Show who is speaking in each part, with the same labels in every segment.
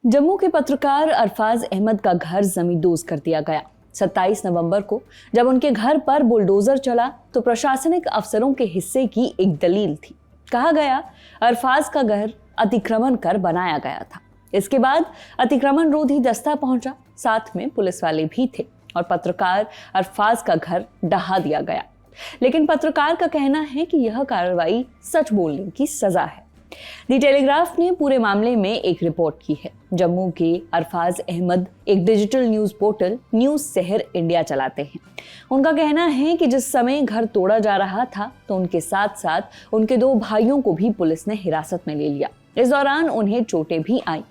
Speaker 1: जम्मू के पत्रकार अरफाज अहमद का घर जमींदोज कर दिया गया। 27 नवंबर को जब उनके घर पर बुलडोजर चला तो प्रशासनिक अफसरों के हिस्से की एक दलील थी। कहा गया अरफाज का घर अतिक्रमण कर बनाया गया था। इसके बाद अतिक्रमण रोधी दस्ता पहुंचा, साथ में पुलिस वाले भी थे और पत्रकार अरफाज का घर ढहा दिया गया। लेकिन पत्रकार का कहना है कि यह कार्रवाई सच बोलने की सजा है। दी टेलीग्राफ ने पूरे मामले में एक रिपोर्ट की है। जम्मू के अरफाज अहमद एक डिजिटल न्यूज पोर्टल न्यूज शहर इंडिया चलाते हैं। उनका कहना है कि जिस समय घर तोड़ा जा रहा था तो उनके साथ साथ उनके 2 भाइयों को भी पुलिस ने हिरासत में ले लिया। इस दौरान उन्हें चोटें भी आई।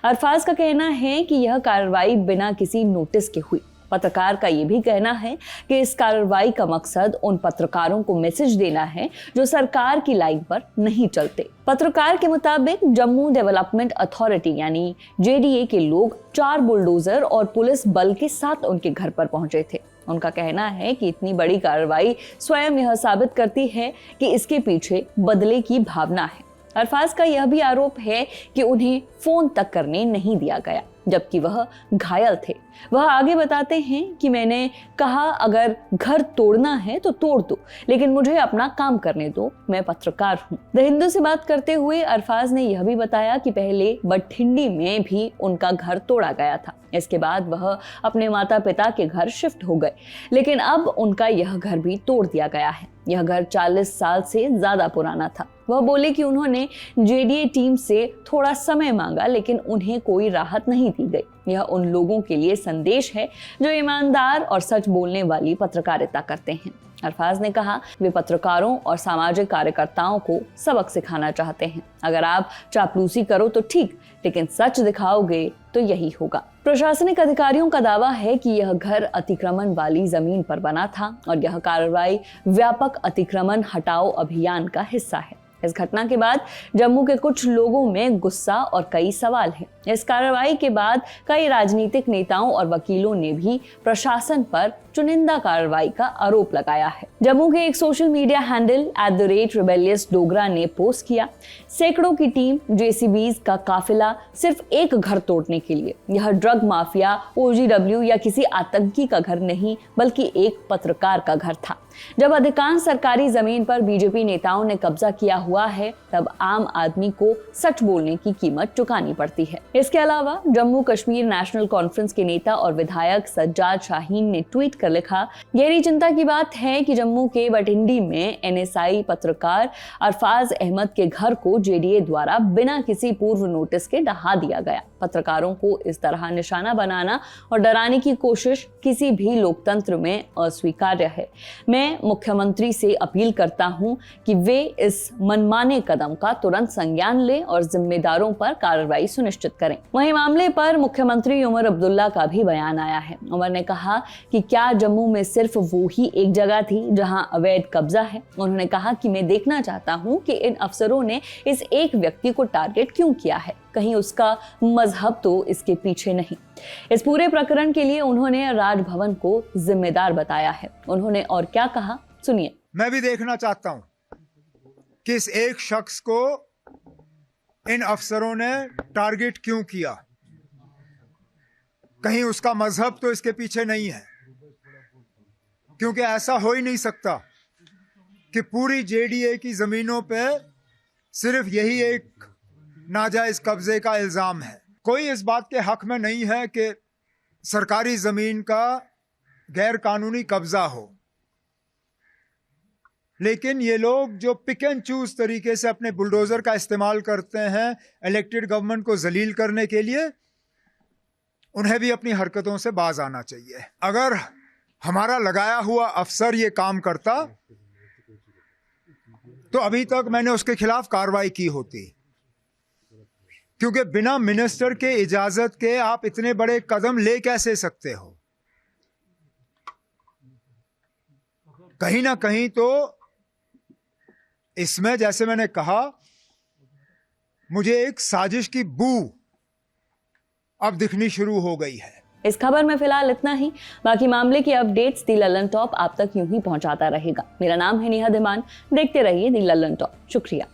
Speaker 1: अरफाज का कहना है कि यह कार्रवाई बिना किसी नोटिस के हुई। पत्रकार का यह भी कहना है कि इस कार्रवाई का मकसद उन पत्रकारों को मैसेज देना है जो सरकार की लाइन पर नहीं चलते। पत्रकार के मुताबिक जम्मू डेवलपमेंट अथॉरिटी यानी जेडीए के लोग 4 बुलडोजर और पुलिस बल के साथ उनके घर पर पहुंचे थे। उनका कहना है कि इतनी बड़ी कार्रवाई स्वयं यह साबित करती है कि इसके पीछे बदले की भावना है। अरफाज का यह भी आरोप है कि उन्हें फोन तक करने नहीं दिया गया, जबकि वह घायल थे। वह आगे बताते हैं कि मैंने कहा अगर घर तोड़ना है तो तोड़ दो, लेकिन मुझे अपना काम करने दो, मैं पत्रकार हूं। द हिंदू से बात करते हुए अरफाज ने यह भी बताया कि पहले बठिंडी में भी उनका घर तोड़ा गया था। इसके बाद वह अपने माता पिता के घर शिफ्ट हो गए, लेकिन अब उनका यह घर भी तोड़ दिया गया है। यह घर 40 साल से ज्यादा पुराना था। वह बोले कि उन्होंने जेडीए टीम से थोड़ा समय मांगा, लेकिन उन्हें कोई राहत नहीं दी गई। यह उन लोगों के लिए संदेश है जो ईमानदार और सच बोलने वाली पत्रकारिता करते हैं। अरफाज ने कहा वे पत्रकारों और सामाजिक कार्यकर्ताओं को सबक सिखाना चाहते हैं। अगर आप चापलूसी करो तो ठीक, लेकिन सच दिखाओगे तो यही होगा। प्रशासनिक अधिकारियों का दावा है कि यह घर अतिक्रमण वाली जमीन पर बना था और यह कार्रवाई व्यापक अतिक्रमण हटाओ अभियान का हिस्सा है। इस घटना के बाद जम्मू के कुछ लोगों में गुस्सा और कई सवाल हैं। इस कार्रवाई के बाद कई राजनीतिक नेताओं और वकीलों ने भी प्रशासन पर चुनिंदा कार्रवाई का आरोप लगाया है। जम्मू के एक social media handle @rebellious Dogra ने पोस्ट किया, सैकड़ों की टीम जेसीबीज का काफिला सिर्फ एक घर तोड़ने के लिए। यह ड्रग माफिया, OGW या किसी आतंकी का घर नहीं, बल्कि एक पत्रकार का घर था। जब अधिकांश सरकारी जमीन पर बीजेपी नेताओं ने कब्जा किया हुआ है, तब आम आदमी को सच बोलने की कीमत चुकानी पड़ती है। इसके अलावा जम्मू कश्मीर नेशनल कॉन्फ्रेंस के नेता और विधायक सज्जाद शाहीन ने ट्वीट कर लिखा, गहरी चिंता की बात है कि जम्मू के बठिंडी में NSI पत्रकार अरफाज अहमद के घर को जेडीए द्वारा बिना किसी पूर्व नोटिस के ढहा दिया गया। पत्रकारों को इस तरह निशाना बनाना और डराने की कोशिश किसी भी लोकतंत्र में अस्वीकार्य है। मैं मुख्यमंत्री से अपील करता हूं कि वे इस मनमाने कदम का तुरंत संज्ञान लें और जिम्मेदारों पर कार्रवाई सुनिश्चित करें। वहीं मामले पर मुख्यमंत्री उमर अब्दुल्ला का भी बयान आया है। उमर ने कहा कि क्या जम्मू में सिर्फ वो ही एक जगह थी जहां अवैध कब्जा है। उन्होंने कहा कि मैं देखना चाहता हूं कि इन अफसरों ने इस एक व्यक्ति को टारगेट क्यों किया है, कहीं उसका मजहब तो इसके पीछे नहीं। इस पूरे प्रकरण के लिए उन्होंने राजभवन को जिम्मेदार बताया है। उन्होंने और क्या कहा, सुनिए।
Speaker 2: मैं भी देखना चाहता हूं कि इस एक शख्स को इन अफसरों ने टारगेट क्यों किया, कहीं उसका मजहब तो इसके पीछे नहीं है, क्योंकि ऐसा हो ही नहीं सकता कि पूरी जेडीए की जमीनों पे सिर्फ यही एक नाजायज कब्जे का इल्जाम है। कोई इस बात के हक में नहीं है कि सरकारी जमीन का गैर कानूनी कब्जा हो, लेकिन ये लोग जो पिक एंड चूज तरीके से अपने बुलडोजर का इस्तेमाल करते हैं इलेक्टेड गवर्नमेंट को जलील करने के लिए, उन्हें भी अपनी हरकतों से बाज आना चाहिए। अगर हमारा लगाया हुआ अफसर ये काम करता तो अभी तक मैंने उसके खिलाफ कार्रवाई की होती, क्योंकि बिना मिनिस्टर के इजाजत के आप इतने बड़े कदम ले कैसे सकते हो। कहीं ना कहीं तो इसमें, जैसे मैंने कहा, मुझे एक साजिश की बू अब दिखनी शुरू हो गई है।
Speaker 1: इस खबर में फिलहाल इतना ही। बाकी मामले की अपडेट्स दी लल्लन टॉप आप तक यूं ही पहुंचाता रहेगा। मेरा नाम है नेहा धीमान। देखते रहिए दी लल्लन टॉप। शुक्रिया।